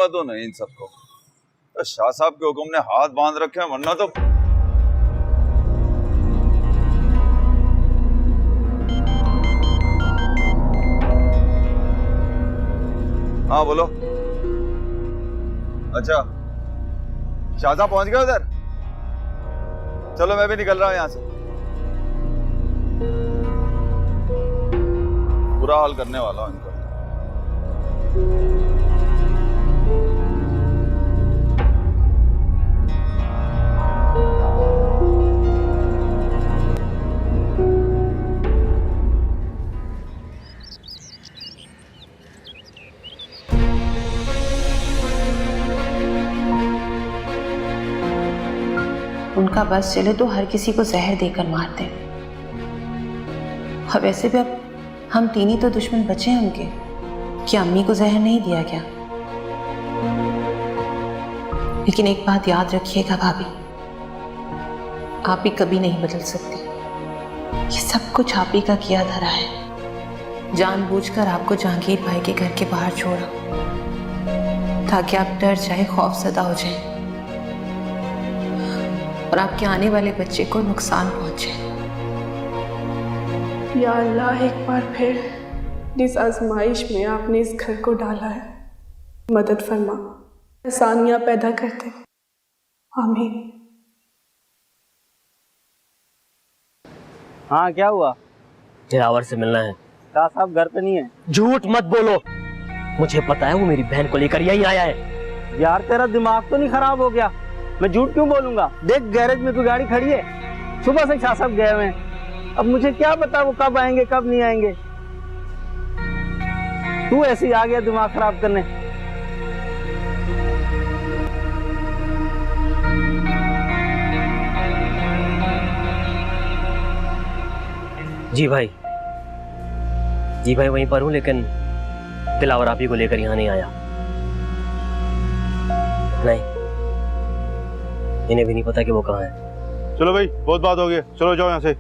दूंगा तो नहीं इन सबको। तो शाह साहब के हुक्म ने हाथ बांध रखे हैं, वरना तो हाँ बोलो। अच्छा शाह साहब पहुंच गए उधर? चलो मैं भी निकल रहा हूं यहां से। बुरा हाल करने वाला हूं इनका। उनका बस चले तो हर किसी को जहर देकर मारते। और वैसे भी अब हम तीन ही तो दुश्मन बचे हैं उनके। क्या अम्मी को जहर नहीं दिया क्या? लेकिन एक बात याद रखिएगा भाभी, आप भी कभी नहीं बदल सकती। ये सब कुछ आप ही का किया धरा है। जानबूझकर आपको जहांगीर भाई के घर के बाहर छोड़ा ताकि आप डर जाए, खौफजदा हो जाए और आपके आने वाले बच्चे को नुकसान पहुंचे। या अल्लाह, एक बार फिर जिस आजमाइश में आपने इस घर को डाला है, मदद फरमा, आसानियां पैदा करते। आमीन। हाँ क्या हुआ? दिलावर से मिलना है। शाह साहब घर पे नहीं है। झूठ मत बोलो, मुझे पता है वो मेरी बहन को लेकर यहीं आया है। यार तेरा दिमाग तो नहीं खराब हो गया? मैं झूठ क्यों बोलूंगा? देख गैरेज में कोई गाड़ी खड़ी है, सुबह से शाह साहब गए हुए हैं। अब मुझे क्या पता वो कब आएंगे कब नहीं आएंगे। तू ऐसे ही आ गया दिमाग खराब करने। जी भाई वहीं पर हूँ, लेकिन दिलावर आप ही को लेकर यहाँ नहीं आया। नहीं, इन्हें भी नहीं पता कि वो कहाँ है। चलो भाई बहुत बात हो गई, चलो जाओ यहाँ से।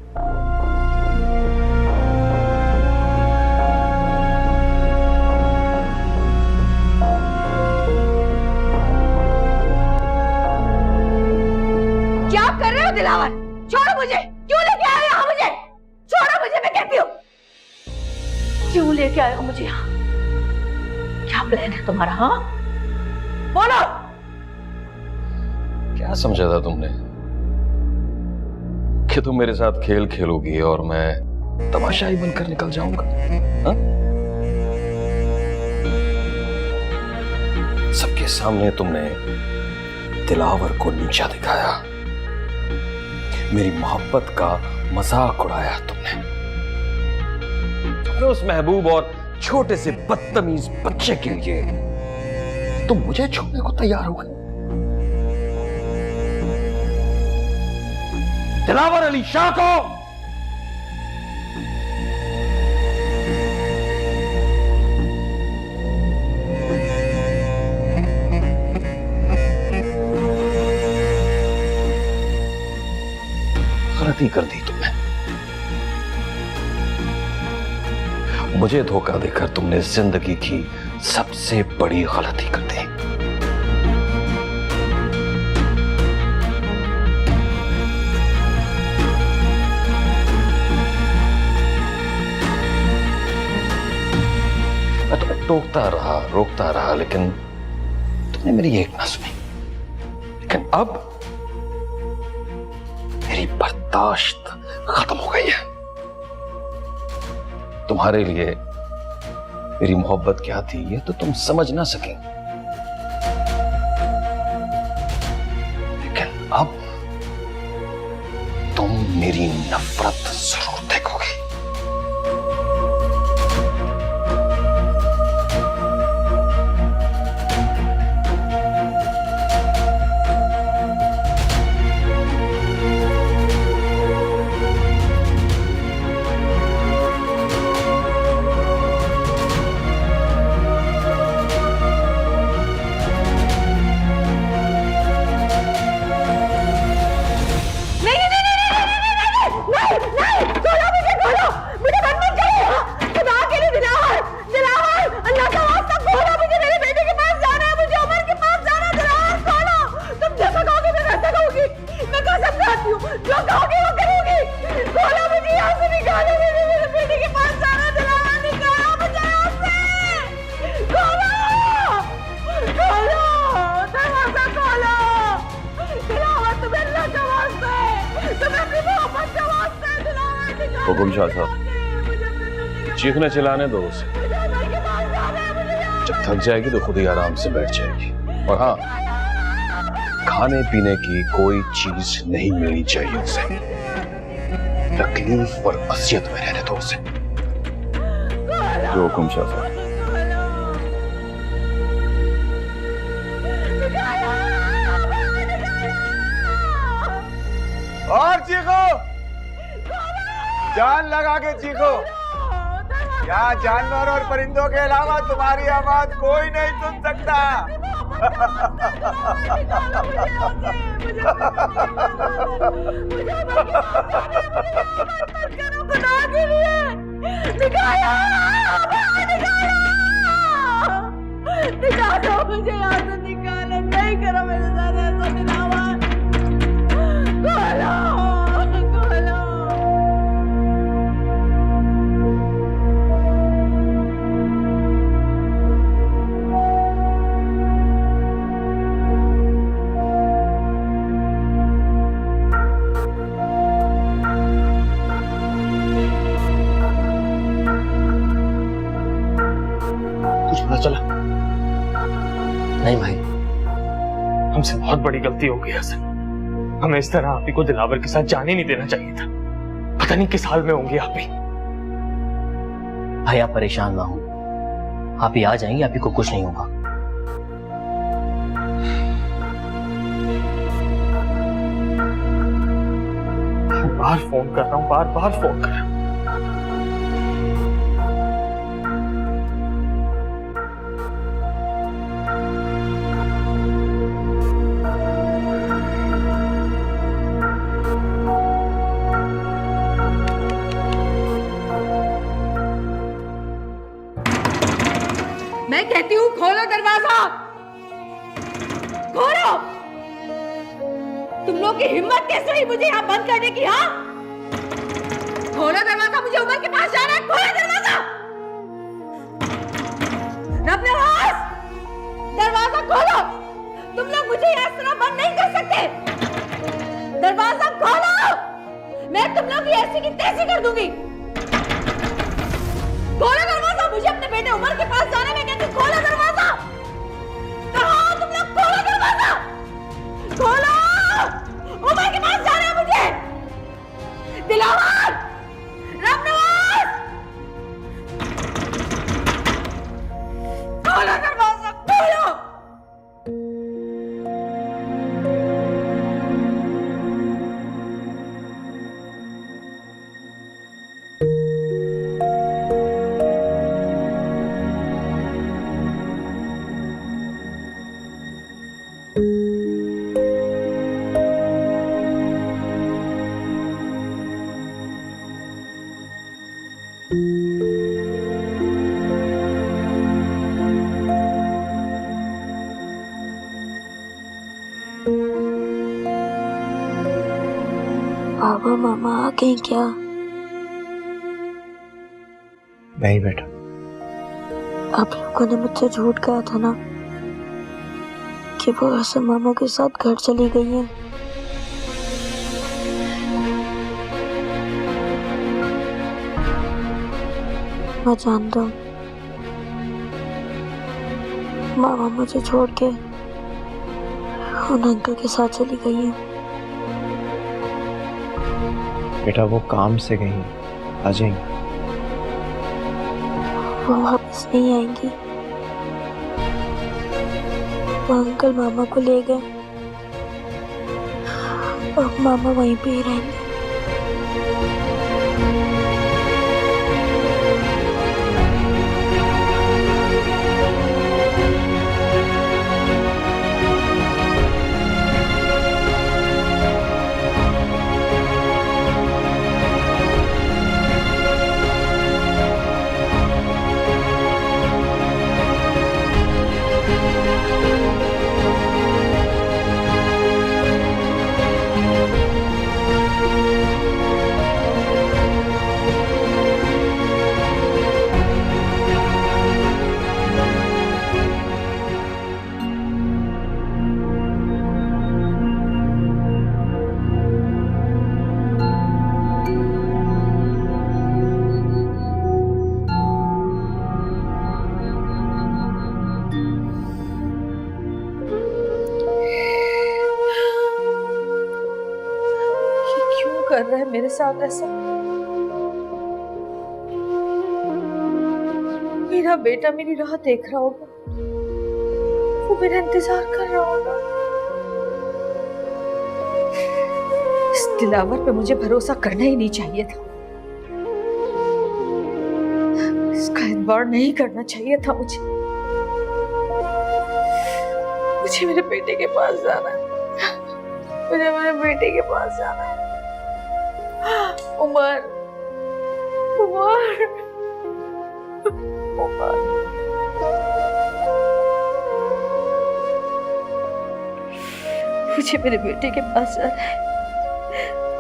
क्या कर रहे हो दिलावर? छोड़ो मुझे, क्यों लेके आए हो यहाँ मुझे? छोड़ो मुझे, मैं कहती हूँ। क्यों लेके आए हो मुझे यहाँ? क्या प्लान है तुम्हारा? हाँ बोलो। क्या समझा था तुमने कि तुम मेरे साथ खेल खेलोगी और मैं तमाशाई बनकर निकल जाऊंगा? हा? सबके सामने तुमने दिलावर को नीचा दिखाया, मेरी मोहब्बत का मजाक उड़ाया तुमने। उस महबूब और छोटे से बदतमीज बच्चे के लिए तुम मुझे छोड़ने को तैयार हो गए। दिलावर अली शाह को गलती कर दी तुमने। मुझे धोखा देकर तुमने जिंदगी की सबसे बड़ी गलती कर दी। मैं तो रोकता रहा, लेकिन तुमने मेरी एक ना सुनी। लेकिन अब मेरी बर्दाश्त खत्म हो गई है। तुम्हारे लिए मेरी मोहब्बत क्या थी ये तो तुम समझ ना सके, लेकिन अब तुम मेरी नफरत जरूर देखोगे। नहीं, होगी वो करूंगी। खोलो मुझे यहाँ से, निकालो मुझे, मेरे बेटे के पास जाना। दिलावर निकालो मुझे यहाँ से। खोलो खोलो, दरवाजा खोलो। दिलावर तुम्हें अल्लाह का वास्ता है, तुम्हें अपनी मोहब्बत का वास्ता है। दिलावर निकालो। हुकुम शाह साहब, चीखने चिल्लाने दो उसे, जब थक जाएगी तो खुद ही आराम से बैठ जाएगी। और हाँ, खाने पीने की कोई चीज नहीं मिलनी चाहिए उसे, तकलीफ और असियत में रहने दो उसे। जो हुकुम शाह साहब। और चीखो, जान लगा के चीखो। यहाँ जानवर और परिंदों के अलावा तुम्हारी आवाज कोई नहीं सुन सकता। निकालो मुझे यहाँ से, निकालो। नहीं करो मेरे साथ ऐसा। दिलावर खोलो खोलो। कुछ पता चला? नहीं भाई, हमसे बहुत बड़ी गलती हो गई हसन। हमें इस तरह आप ही को दिलावर के साथ जाने नहीं देना चाहिए था। पता नहीं किस हाल में होंगे आप ही। भाई आप परेशान ना हो, आप ही आ जाएंगे, आप ही को कुछ नहीं होगा। बार फोन कर रहा हूँ, बार बार फोन कर रहा हूँ। मैं कहती हूँ खोलो दरवाजा, खोलो। तुम लोग की हिम्मत कैसे हुई मुझे यहाँ बंद करने की? हाँ, खोलो दरवाजा, मुझे उमर के पास जाना है। खोलो दरवाजा। रब नवाज, दरवाजा खोलो। तुम लोग मुझे यहाँ इस तरह बंद नहीं कर सकते। दरवाजा खोलो, मैं तुम लोग की ऐसी की तैसी कर दूंगी। खोलो दरवाजा, मुझे अपने बेटे उमर के पास जाना है। मैं कहती हूँ खोलो दरवाजा। कहाँ हो तुम लोग? खोलो दरवाजा, खोलो। उमर के पास जाना है मुझे। दिलावर, रब नवाज, खोलो दरवाजा, खोलो। पापा मामा आ गए क्या? नहीं बेटा, आप लोगों ने मुझसे झूठ कहा था ना कि वो हसन मामा के साथ घर चली गई है। मैं जानता हूँ मामा मुझे छोड़ के उन अंकल के साथ चली गई है। बेटा वो काम से गई हैं, आ जाएंगी। वो वापस नहीं आएंगी। वो अंकल मामा को ले गए और मामा वहीं पे ही रहेंगे। कर रहा है मेरे साथ ऐसा? मेरा बेटा मेरी राह देख रहा होगा, वो मेरा इंतजार कर रहा होगा। इस दिलावर पे मुझे भरोसा करना ही नहीं चाहिए था, इसका एतबार नहीं करना चाहिए था मुझे। मुझे मेरे बेटे के पास जाना है, मुझे मेरे बेटे के पास जाना है। उमर, उमर, उमर। मुझे मेरे बेटे के पास जाना है,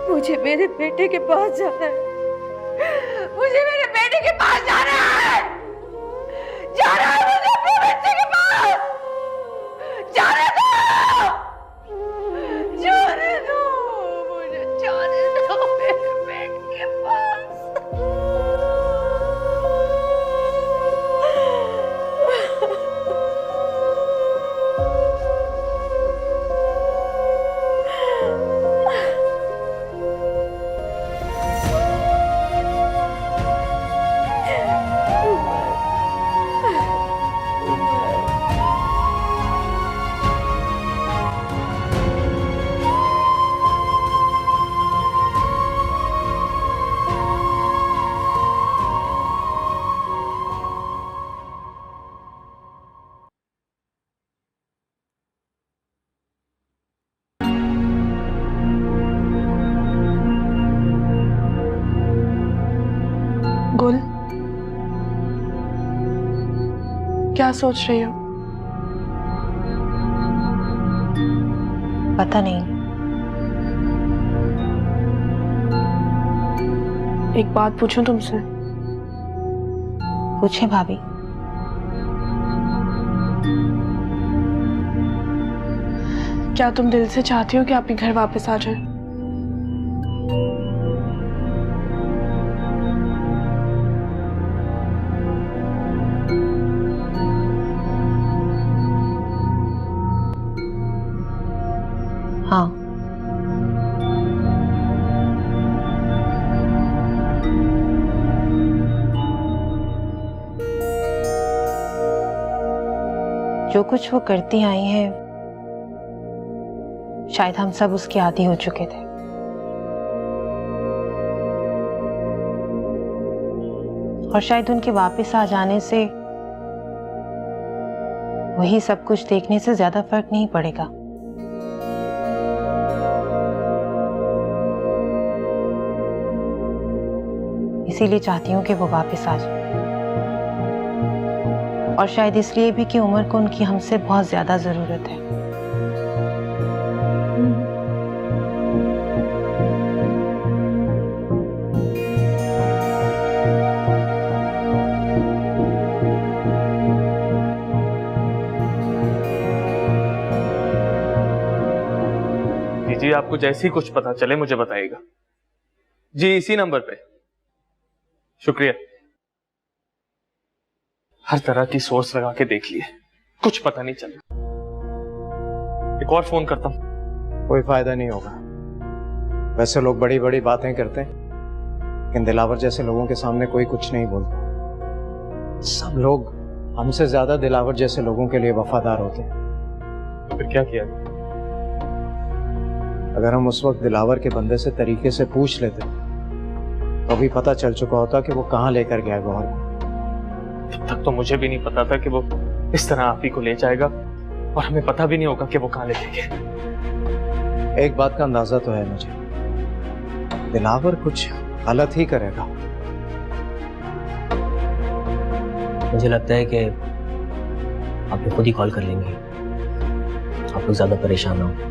मुझे मेरे बेटे के पास जाना है, मुझे मेरे बेटे के पास जाना है, जाना है मुझे अपने बेटे के पास, जाने दो, जाने दो, मुझे जाने दो मेरे बेटे के पास। गुल, क्या सोच रही हो? पता नहीं। एक बात पूछूं तुमसे? पूछे भाभी। क्या तुम दिल से चाहती हो कि आप ही घर वापस आ जाएं? हाँ। जो कुछ वो करती आई है, शायद हम सब उसके आदी हो चुके थे। और शायद उनके वापस आ जाने से वही सब कुछ देखने से ज्यादा फर्क नहीं पड़ेगा। इसीलिए चाहती हूँ कि वो वापस आ जाए, और शायद इसलिए भी कि उमर को उनकी हमसे बहुत ज्यादा जरूरत है। जी आपको जैसे ही कुछ पता चले मुझे बताइएगा जी, इसी नंबर पे। शुक्रिया। हर तरह की सोर्स लगा के देख लिए, कुछ पता नहीं चला। एक और फोन करता हूं। कोई फायदा नहीं होगा। वैसे लोग बड़ी बड़ी बातें करते हैं, लेकिन दिलावर जैसे लोगों के सामने कोई कुछ नहीं बोलता। सब लोग हमसे ज्यादा दिलावर जैसे लोगों के लिए वफादार होते हैं। तो फिर क्या किया? अगर हम उस वक्त दिलावर के बंदे से तरीके से पूछ लेते तो अभी पता चल चुका होता कि वो कहाँ लेकर गया गौहर। तब तक तो मुझे भी नहीं पता था कि वो इस तरह आप ही को ले जाएगा, और हमें पता भी नहीं होगा कि वो कहाँ ले जाएंगे। एक बात का अंदाजा तो है मुझे, दिलावर कुछ गलत ही करेगा। मुझे लगता है कि आप लोग खुद ही कॉल कर लेंगे, आप लोग ज्यादा परेशान ना हो।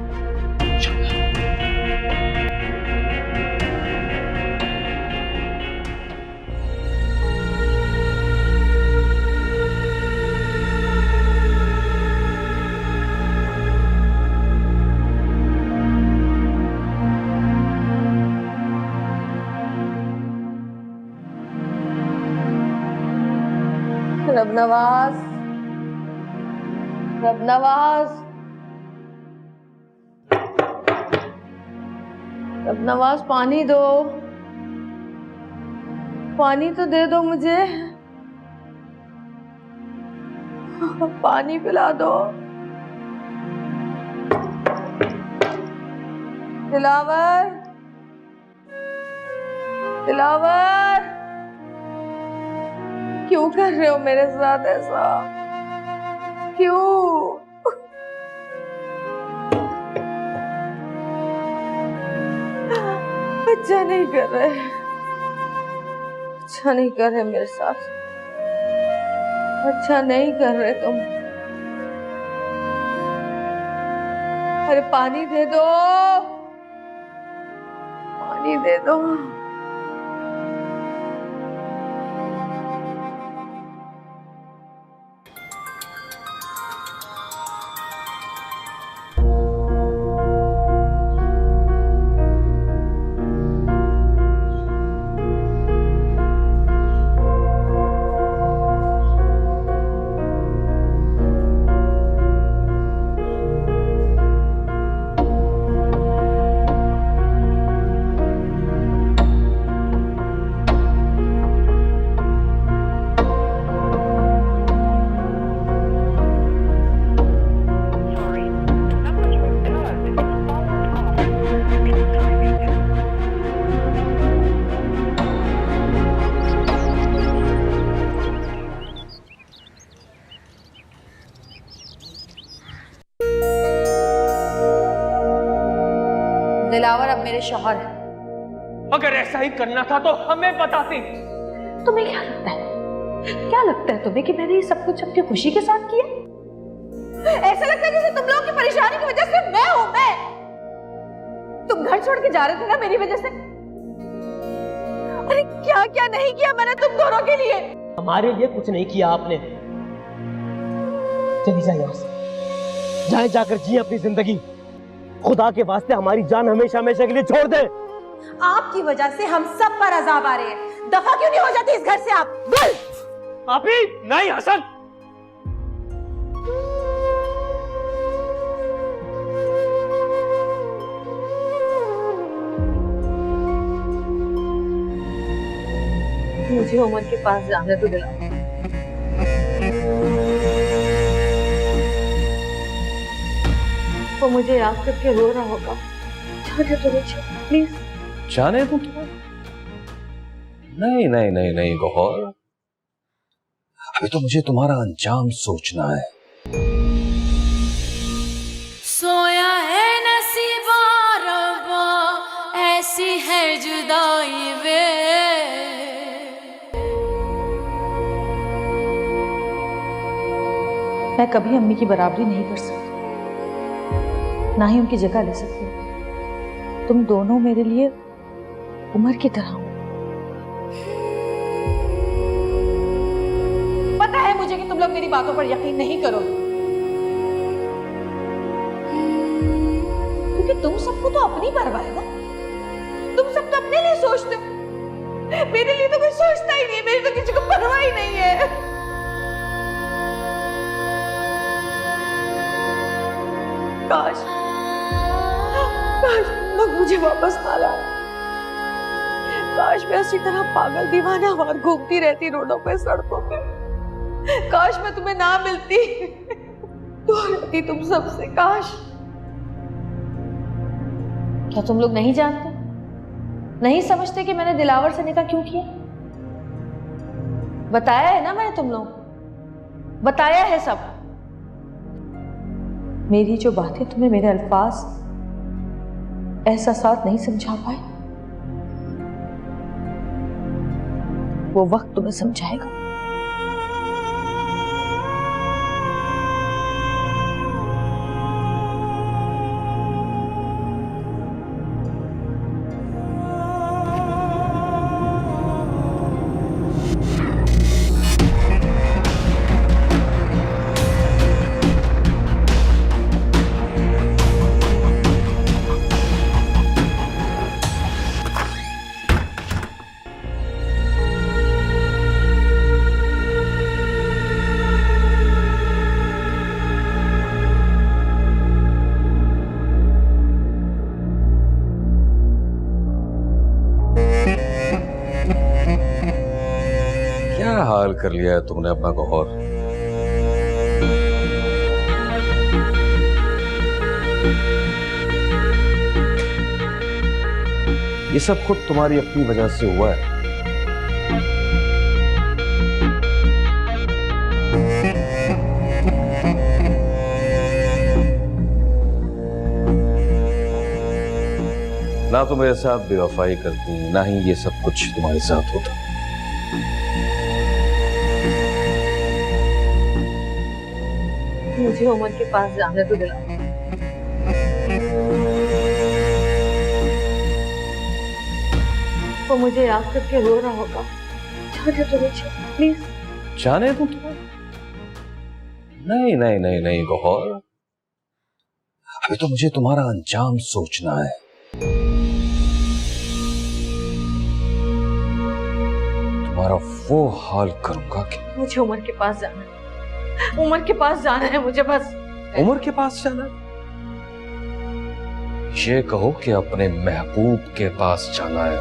रब नवाज, रब नवाज, रब नवाज, पानी दो, पानी तो दे दो मुझे, पानी पिला दो। दिलावर, दिलावर, क्यों कर रहे हो मेरे साथ ऐसा? क्यों? अच्छा नहीं कर रहे, अच्छा नहीं कर रहे मेरे साथ, अच्छा नहीं कर रहे तुम। अरे पानी दे दो, पानी दे दो। दिलावर अब मेरे शौहर है। अगर ऐसा ही करना था तो हमें बताती। तुम्हें क्या लगता है, क्या लगता है तुम्हें कि मैंने ये सब कुछ अपनी खुशी के साथ किया? ऐसा लगता है जैसे तुम लोगों की परेशानी की वजह से मैं हूं। मैं, तुम घर छोड़ के जा रहे थे ना मेरी वजह से। अरे क्या क्या नहीं किया मैंने तुम दोनों के लिए। हमारे लिए कुछ नहीं किया आपने। चली जाए यहाँ से, जाए जाकर जी अपनी जिंदगी। खुदा के वास्ते हमारी जान हमेशा हमेशा के लिए छोड़ दे। आपकी वजह से हम सब पर अजाब आ रहे हैं। दफा क्यों नहीं हो जाती इस घर से आप? बोल। आप ही नहीं हसन। मुझे उमर के पास जाने तो दिला। वो मुझे याद करके रो रहा होगा। जाने दो मुझे प्लीज। जाने दो तुम्हें? नहीं नहीं नहीं नहीं गौहर, अभी तो मुझे तुम्हारा अंजाम सोचना है। सोया है नसीबा रब्बा, ऐसी है जुदाई वे। मैं कभी अम्मी की बराबरी नहीं कर सकती, ना ही उनकी जगह ले सकती। तुम दोनों मेरे लिए उमर की तरह हो। पता है मुझे कि तुम लोग मेरी बातों पर यकीन नहीं करोगे, क्योंकि तुम सबको तो अपनी परवाह है ना। तुम सब तो अपने लिए सोचते हो, मेरे लिए तो कोई सोचता ही नहीं है। मेरी तो किसी को परवाह ही नहीं है। काश लोग मुझे वापस ना लाए। काश मैं उसी तरह पागल दीवाना बाहर घूमती रहती रोडों पे, सड़कों पे। काश मैं तुम्हें ना मिलती, दूर रहती तुम सबसे। काश। क्या तुम लोग नहीं जानते, नहीं समझते कि मैंने दिलावर से निकाह क्यों किया? बताया है ना मैंने, तुम लोग बताया है सब। मेरी जो बातें तुम्हें मेरे अल्फाज एहसासात नहीं समझा पाए, वो वक्त तुम्हें समझाएगा। क्या हाल कर लिया है तुमने अपना गौहर? ये सब खुद तुम्हारी अपनी वजह से हुआ है। ना तो मेरे साथ बेवफाई करती, ना ही ये सब कुछ तुम्हारे साथ होता। मुझे उमर के पास जाने तो दिला। वो मुझे याद करके रो रहा होगा। जाने दो मुझे प्लीज। जाने दो तुम्हें? नहीं नहीं नहीं नहीं गौहर, अभी तो मुझे तुम्हारा अंजाम सोचना है। तुम्हारा वो हाल करूंगा कि मुझे उमर के पास जाना है। उमर के पास जाना है मुझे बस। उमर के पास जाना? ये कहो कि अपने महबूब के पास जाना है।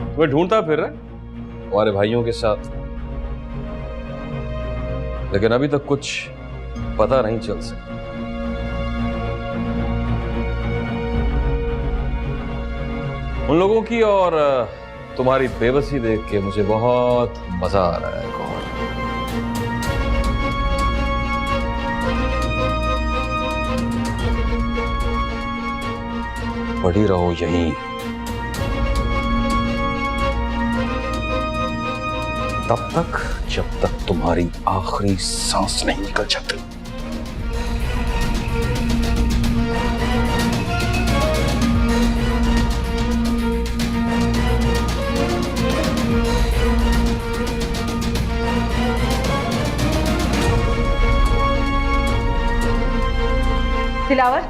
तुम्हें ढूंढता फिर रहा है तुम्हारे भाइयों के साथ, लेकिन अभी तक कुछ पता नहीं चल सका। उन लोगों की और तुम्हारी बेबसी देख के मुझे बहुत मजा आ रहा है गौहर। पड़ी रहो यहीं, तब तक जब तक तुम्हारी आखिरी सांस नहीं निकल जाती। दिलावर,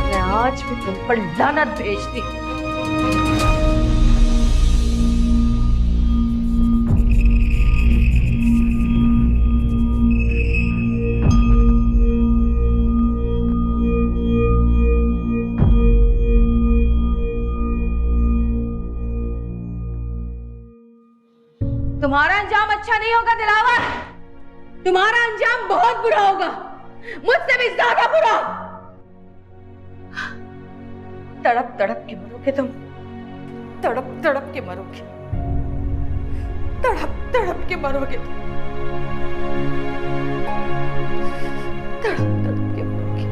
मैं आज भी तुम पर लानत भेजती। तुम्हारा अंजाम अच्छा नहीं होगा दिलावर। तुम्हारा अंजाम बहुत बुरा होगा, मुझसे भी ज्यादा बुरा। तड़प तड़प के मरोगे तुम, तड़प तड़प के मरोगे, तड़प तड़प के मरोगे तुम, तड़प तड़प के मरोगे।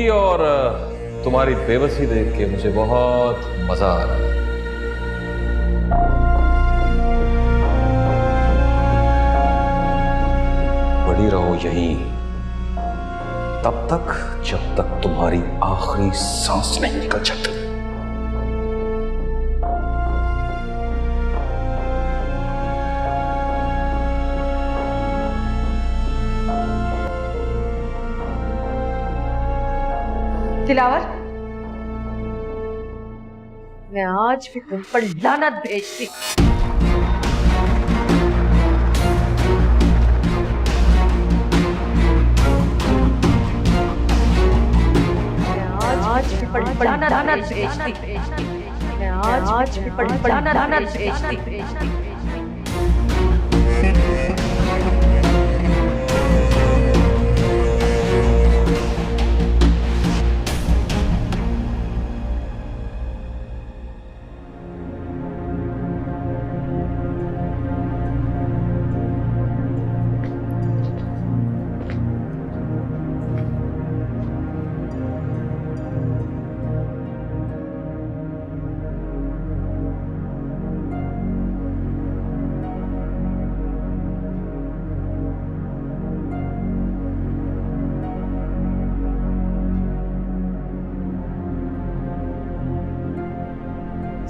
की और तुम्हारी बेबसी देख के मुझे बहुत मजा आ रहा है। पड़ी रहो यहीं तब तक जब तक तुम्हारी आखिरी सांस नहीं निकल जाती। दिलावर, मैं आज भी तुम पर लानत भेजती। आज भी पर लानत भेजती। मैं आज भी पर लानत भेजती।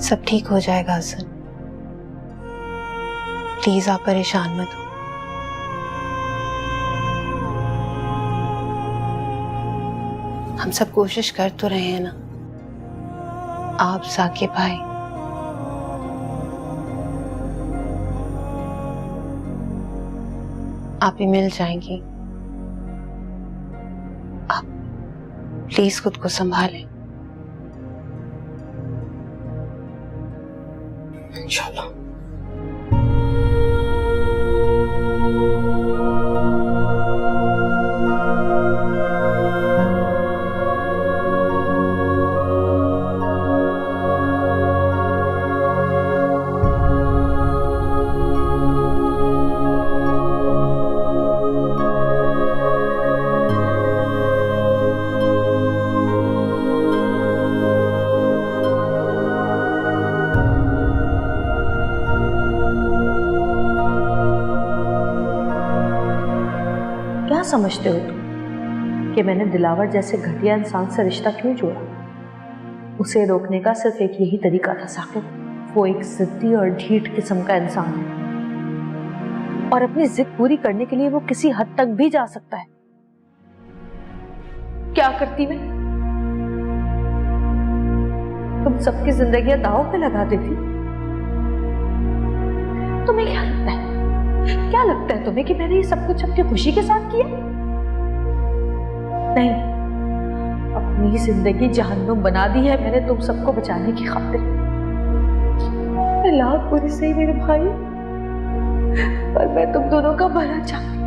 सब ठीक हो जाएगा हसन, प्लीज आप परेशान मत हो। हम सब कोशिश कर तो रहे हैं ना। आप, साकिब भाई, आप ही मिल जाएंगी। आप प्लीज खुद को संभालें। इंशाल्लाह। क्या समझते हो तुम कि मैंने दिलावर जैसे घटिया इंसान से रिश्ता क्यों जोड़ा? उसे रोकने का सिर्फ एक यही तरीका था साकिब। वो एक जिद्दी और ढीठ किस्म का इंसान है और अपनी जिद पूरी करने के लिए वो किसी हद तक भी जा सकता है। क्या करती मैं? तुम सबकी जिंदगियां दांव पे लगा देती। तुम्हें क्या लगता है? क्या लगता है तुम्हें कि मैंने ये सब कुछ अपनी खुशी के साथ किया? नहीं, अपनी जिंदगी जहन्नुम बना दी है मैंने तुम सबको बचाने की खातिर। मैं लाख बुरी सही मेरे भाई, पर मैं तुम दोनों का भला चाहती।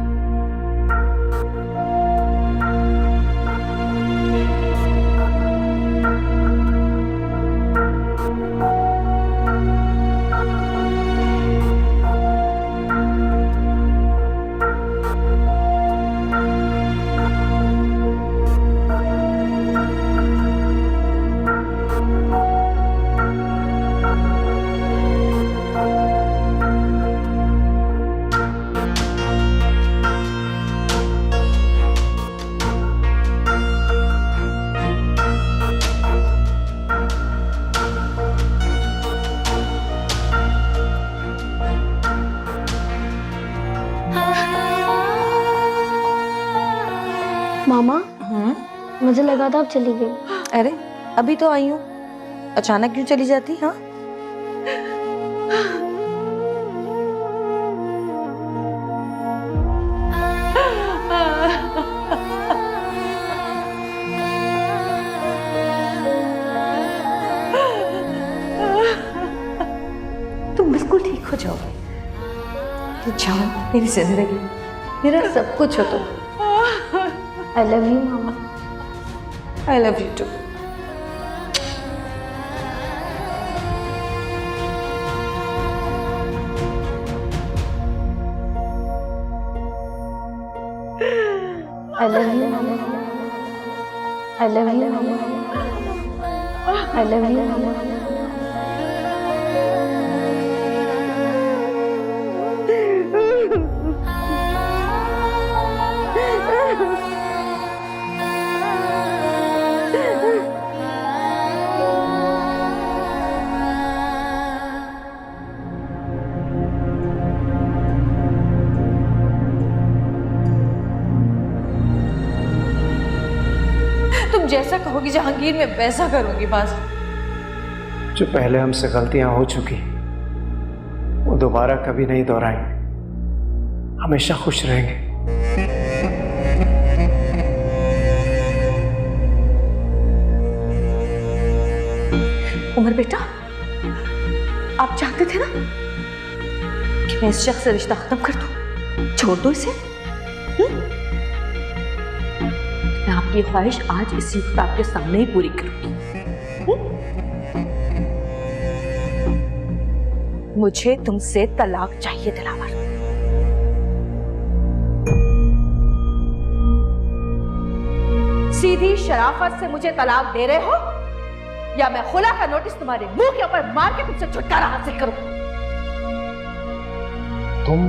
मामा, मुझे लगा था आप चली गई। अरे अभी तो आई हूँ, अचानक क्यों चली जाती? हाँ, तुम बिल्कुल ठीक हो जाओगे। तो जान, मेरी जिंदगी, मेरा सब कुछ हो तुम। I love you, mama. I love you too. I love you, mama. I love you, Mama. I love you, Mama. तुम जैसा कहोगी जहांगीर, मैं वैसा करूंगी। बस जो पहले हमसे गलतियां हो चुकी वो दोबारा कभी नहीं दोहराएंगे, हमेशा खुश रहेंगे। उमर बेटा, आप चाहते थे ना कि मैं इस शख्स से रिश्ता खत्म कर दूं, छोड़ दो इसे। मैं आपकी ख्वाहिश आज इसी वक्त आपके सामने ही पूरी करूंगी। मुझे तुमसे तलाक चाहिए दिलावर। सीधी शराफत से मुझे तलाक दे रहे हो या मैं खुला का नोटिस तुम्हारे मुंह के ऊपर मार के तुमसे छुटकारा हासिल करूं? तुम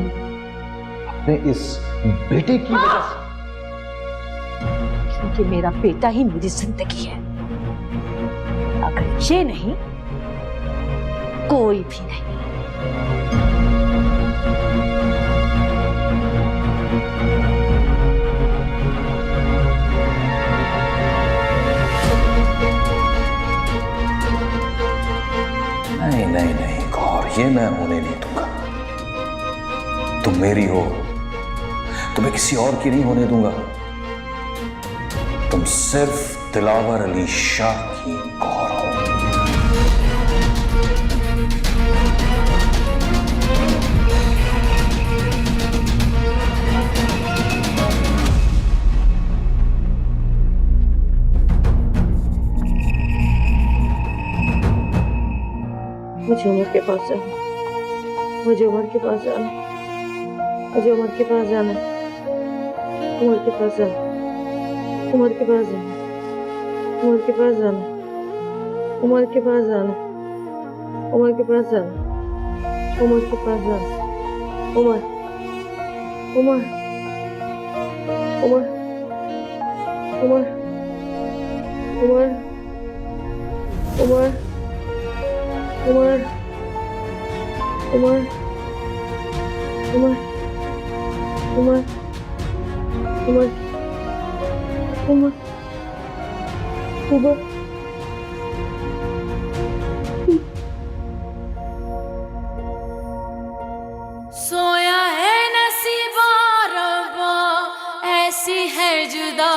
अपने इस बेटे की वजह से, क्योंकि मेरा बेटा ही मेरी जिंदगी है। अगर ये नहीं, कोई भी नहीं। नहीं नहीं नहीं गौर, ये मैं होने नहीं दूंगा। तुम मेरी हो, तुम्हें किसी और की नहीं होने दूंगा। तुम सिर्फ दिलावर अली शाह की गौर हो। मुझे उमर के पास जाना, मुझे उमर के पास जाना, मुझे उमर के पास जाना, उमर के पास जाना, उमर के पास जाना, उमर के पास जाना, उमर के पास जाना, उमर के पास जाना, उमर के पास जाना, उमर, उमर, उमर, उमर, उमर, उमर, उमर, उमर, उमर, उमर, उमर, उमर, उमर, सोया है नसीबा रब्बा, ऐसी है जुदा